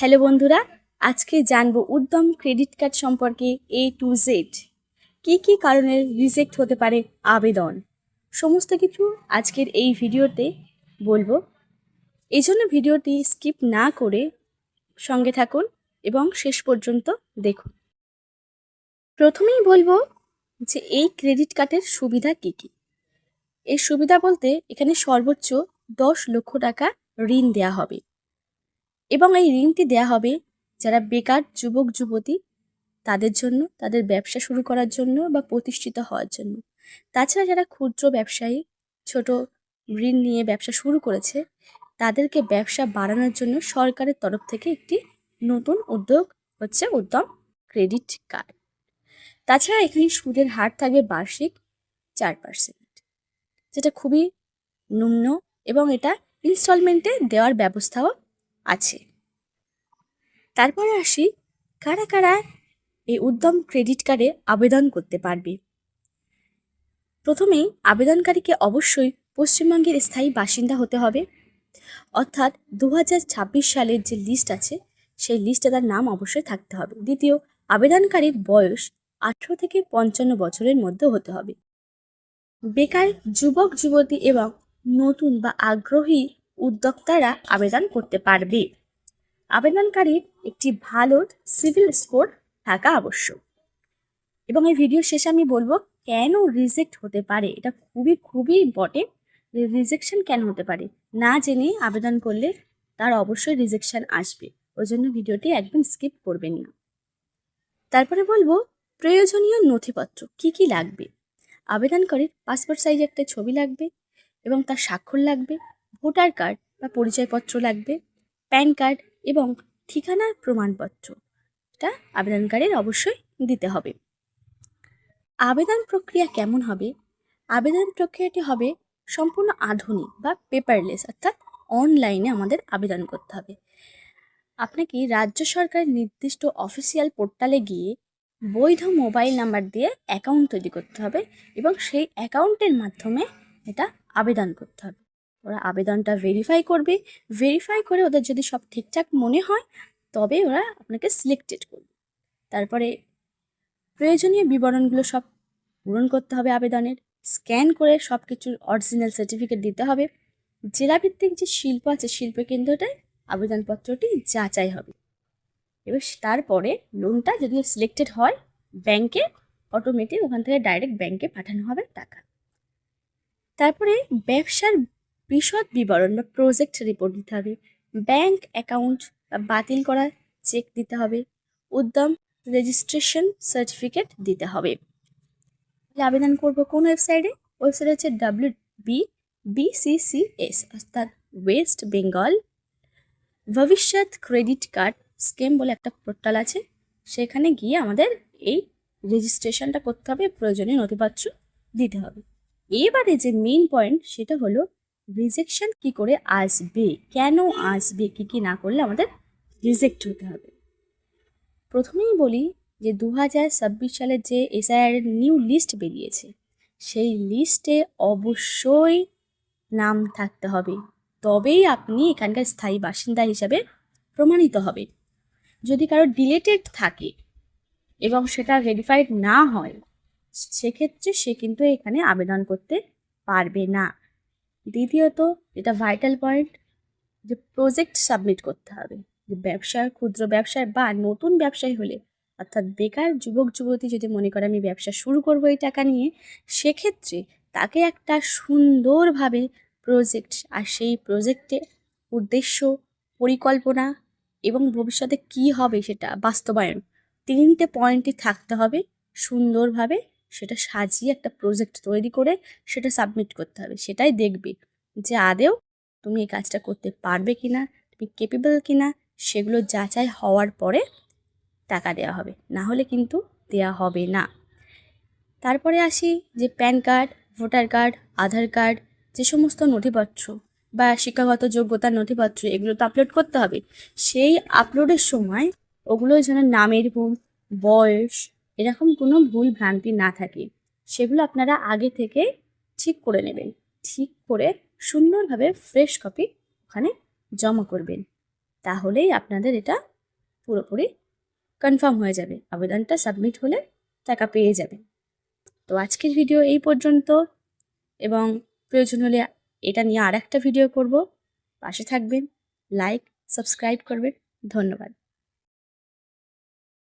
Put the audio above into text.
Hello বন্ধুরা, আজকে জানবো উদ্যম ক্রেডিট কার্ড সম্পর্কে A to Z। কি কারণে রিজেক্ট হতে পারে আবেদন, সমস্ত কিছু আজকের এই ভিডিওতে বলবো। এই জন্য ভিডিওটি স্কিপ না করে সঙ্গে থাকুন এবং শেষ পর্যন্ত দেখুন। প্রথমেই বলবো যে এই ক্রেডিট কার্ডের সুবিধা কি। এই সুবিধা বলতে এখানে সর্বোচ্চ 10 লক্ষ টাকা ঋণ দেওয়া হবে এবং এই ঋণটি দেওয়া হবে যারা বেকার যুবক যুবতী তাদের জন্য, তাদের ব্যবসা শুরু করার জন্য বা প্রতিষ্ঠিত হওয়ার জন্য। তাছাড়া যারা ক্ষুদ্র ব্যবসায়ী ছোট ঋণ নিয়ে ব্যবসা শুরু করেছে তাদেরকে ব্যবসা বাড়ানোর জন্য সরকারের তরফ থেকে একটি নতুন উদ্যোগ হচ্ছে উদ্যম ক্রেডিট কার্ড। তাছাড়া এখানে সুদের হার থাকবে বার্ষিক 4%, যেটা খুবই নিম্ন এবং এটা ইনস্টলমেন্টে দেওয়ার ব্যবস্থাও আছে। তারপরে আসি কারা কারা এই উদ্যম ক্রেডিট কার্ডে আবেদন করতে পারবে। প্রথমেই আবেদনকারীকে অবশ্যই পশ্চিমবঙ্গের স্থায়ী বাসিন্দা হতে হবে, অর্থাৎ 2026 সালের যে লিস্ট আছে সেই লিস্টে তার নাম অবশ্যই থাকতে হবে। দ্বিতীয়, আবেদনকারীর বয়স 18 থেকে 55 বছরের মধ্যে হতে হবে। বেকার যুবক যুবতী এবং নতুন বা আগ্রহী উদ্যোক্তারা আবেদন করতে পারবে। আবেদনকারীর একটি ভালো সিভিল স্কোর থাকা আবশ্যক। এবং এই ভিডিও শেষে আমি বলবো কেন রিজেক্ট হতে পারে, এটা খুবই ইম্পর্টেন্ট। রিজেকশন কেন হতে পারে না জেনে আবেদন করলে তার অবশ্যই রিজেকশন আসবে, ওই জন্য ভিডিওটি একদম স্কিপ করবেন না। তারপরে বলবো প্রয়োজনীয় নথিপত্র কি লাগবে। আবেদনকারীর পাসপোর্ট সাইজ একটা ছবি লাগবে এবং তার স্বাক্ষর লাগবে, ভোটার কার্ড বা পরিচয়পত্র লাগবে, প্যান কার্ড এবং ঠিকানার প্রমাণপত্র, এটা আবেদনকারীর অবশ্যই দিতে হবে। আবেদন প্রক্রিয়া কেমন হবে? আবেদন প্রক্রিয়াটি হবে সম্পূর্ণ আধুনিক বা পেপারলেস, অর্থাৎ অনলাইনে আমাদের আবেদন করতে হবে। আপনাকে রাজ্য সরকারের নির্দিষ্ট অফিসিয়াল পোর্টালে গিয়ে বৈধ মোবাইল নাম্বার দিয়ে অ্যাকাউন্ট তৈরি করতে হবে এবং সেই অ্যাকাউন্টের মাধ্যমে এটা আবেদন করতে হবে। ওরা আবেদনটা ভেরিফাই করবে, ভেরিফাই করে ওদের যদি সব ঠিকঠাক মনে হয় তবে ওরা আপনাকে সিলেক্টেড করবে। তারপরে প্রয়োজনীয় বিবরণগুলো সব পূরণ করতে হবে আবেদনের, স্ক্যান করে সব কিছুর অরিজিনাল সার্টিফিকেট দিতে হবে। জেলাভিত্তিক যে শিল্প আছে শিল্পকেন্দ্রটায় আবেদনপত্রটি যাচাই হবে। এবার তারপরে লোনটা যদি সিলেক্টেড হয় ব্যাংকে অটোমেটিক ওখান থেকে ডাইরেক্ট ব্যাংকে পাঠানো হবে টাকা। তারপরে ব্যবসার বিশদ বিবরণ বা প্রজেক্ট রিপোর্ট দিতে হবে, ব্যাংক অ্যাকাউন্ট বা বাতিল করা চেক দিতে হবে, উদ্যম রেজিস্ট্রেশন সার্টিফিকেট দিতে হবে। আবেদন করব কোন ওয়েবসাইটে? ওয়েবসাইট হচ্ছে WBCCS, অর্থাৎ ওয়েস্ট বেঙ্গল ভবিষ্যৎ ক্রেডিট কার্ড স্কিম বলে একটা পোর্টাল আছে, সেখানে গিয়ে আমাদের এই রেজিস্ট্রেশনটা করতে হবে, প্রয়োজনীয় নথিপত্র দিতে হবে। এবারে যে মেইন পয়েন্ট সেটা হলো রিজেকশন কি করে আসবে, কেন আসবে, কি না করলে আমাদের রিজেক্ট হতে হবে। প্রথমেই বলি যে 2026 সালের যে SIR এর নিউ লিস্ট বেরিয়েছে সেই লিস্টে অবশ্যই নাম থাকতে হবে, তবেই আপনি এখানকার স্থায়ী বাসিন্দা হিসাবে প্রমাণিত হবে। যদি কারো ডিলেটেড থাকে এবং সেটা ভেরিফাইড না হয় সেক্ষেত্রে সে কিন্তু এখানে আবেদন করতে পারবে না। দ্বিতীয়ত, যেটা ভাইটাল পয়েন্ট, যে প্রজেক্ট সাবমিট করতে হবে। যে ব্যবসায় ক্ষুদ্র ব্যবসায় বা নতুন ব্যবসায়ী হলে, অর্থাৎ বেকার যুবক যুবতী যদি মনে করে আমি ব্যবসা শুরু করবো এই টাকা নিয়ে, সেক্ষেত্রে তাকে একটা সুন্দরভাবে প্রজেক্ট আর সেই প্রজেক্টে উদ্দেশ্য, পরিকল্পনা এবং ভবিষ্যতে কি হবে সেটা বাস্তবায়ন, 3টে পয়েন্টই থাকতে হবে। সুন্দরভাবে সেটা সাজিয়ে একটা প্রজেক্ট তৈরি করে সেটা সাবমিট করতে হবে। সেটাই দেখবে যে আদেও তুমি এই কাজটা করতে পারবে কিনা, তুমি কেপেবল কিনা, সেগুলো যাচাই হওয়ার পরে টাকা দেওয়া হবে, না হলে কিন্তু দেওয়া হবে না। তারপরে আসি যে প্যান কার্ড, ভোটার কার্ড, আধার কার্ড, যে সমস্ত নথিপত্র বা শিক্ষাগত যোগ্যতার নথিপত্র এগুলো তো আপলোড করতে হবে। সেই আপলোডের সময় ওগুলো যেন নামের ভুল, বয়স, এরকম কোনো ভুল ভ্রান্তি না থাকে, সেগুলো আপনারা আগে থেকে ঠিক করে নেবেন। ঠিক করে সুন্দরভাবে ফ্রেশ কপি ওখানে জমা করবেন। তাহলেই আপনাদের এটা পুরোপুরি কনফার্ম হয়ে যাবে, আবেদনটা সাবমিট হলে টাকা পেয়ে যাবেন। তো আজকের ভিডিও এই পর্যন্ত, এবং প্রয়োজন হলে এটা নিয়ে আর একটা ভিডিও করব। পাশে থাকবেন, লাইক সাবস্ক্রাইব করবেন। ধন্যবাদ।